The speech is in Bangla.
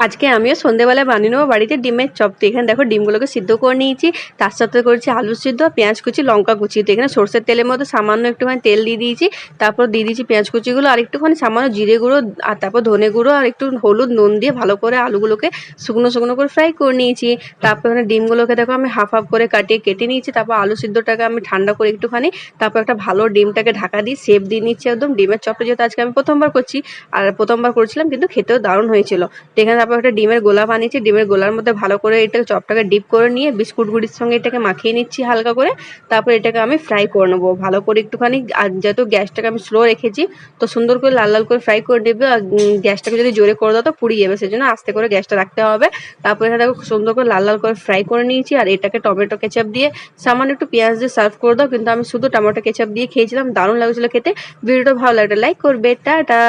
আজকে আমিও সন্ধ্যেবেলায় বানিয়ে নেবো বাড়িতে ডিমের চপ। তো এখানে দেখো ডিমগুলোকে সিদ্ধ করে নিয়েছি, তার সাথে করেছি আলু সিদ্ধ, পেঁয়াজ কুচি, লঙ্কা কুচি। তো এখানে সর্ষের তেলের মধ্যে সামান্য একটুখানি তেল দিয়ে দিয়েছি, তারপর দিয়ে দিয়েছি পেঁয়াজ কুচিগুলো আর একটুখানি সামান্য জিরে গুঁড়ো আর তারপর ধনে গুঁড়ো আর একটু হলুদ নুন দিয়ে ভালো করে আলুগুলোকে শুকনো শুকনো করে ফ্রাই করে নিয়েছি। তারপর এখানে ডিমগুলোকে দেখো আমি হাফ হাফ করে কেটে নিয়েছি। তারপর আলু সিদ্ধটাকে আমি ঠান্ডা করে একটুখানি, তারপর একটা ভালো ডিমটাকে ঢাকা দিয়ে শেপ দিয়ে নিচ্ছি একদম। ডিমের চপটা যেহেতু আজকে আমি প্রথমবার করছি, আর প্রথমবার করছিলাম কিন্তু খেতেও দারুণ হয়েছিল। এখানে তারপর একটা ডিমের গোলা বানিয়েছি, ডিমের গোলার মধ্যে ভালো করে এটা চপটাকে ডিপ করে নিয়ে বিস্কুট গুঁড়ির সঙ্গে এটাকে মাখিয়ে নিচ্ছি হালকা করে। তারপর এটাকে আমি ফ্রাই করে নেবো ভালো করে একটুখানি। আর যেহেতু গ্যাসটাকে আমি স্লো রেখেছি, তো সুন্দর করে লাল লাল করে ফ্রাই করে নেবে। আর গ্যাসটাকে যদি জোরে করে দাও তো পুড়িয়ে যাবে, সেই জন্য আস্তে করে গ্যাসটা রাখতে হবে। তারপর এখানে সুন্দর করে লাল লাল করে ফ্রাই করে নিয়েছি। আর এটাকে টমেটো কেচাপ দিয়ে সামান্য একটু পেঁয়াজ দিয়ে সার্ভ করে দাও, কিন্তু আমি শুধু টমেটো কেচাপ দিয়ে খেয়েছিলাম, দারুণ লাগছিল খেতে। ভিডিওটা ভালো লাগলে লাইক করবে। টাটা।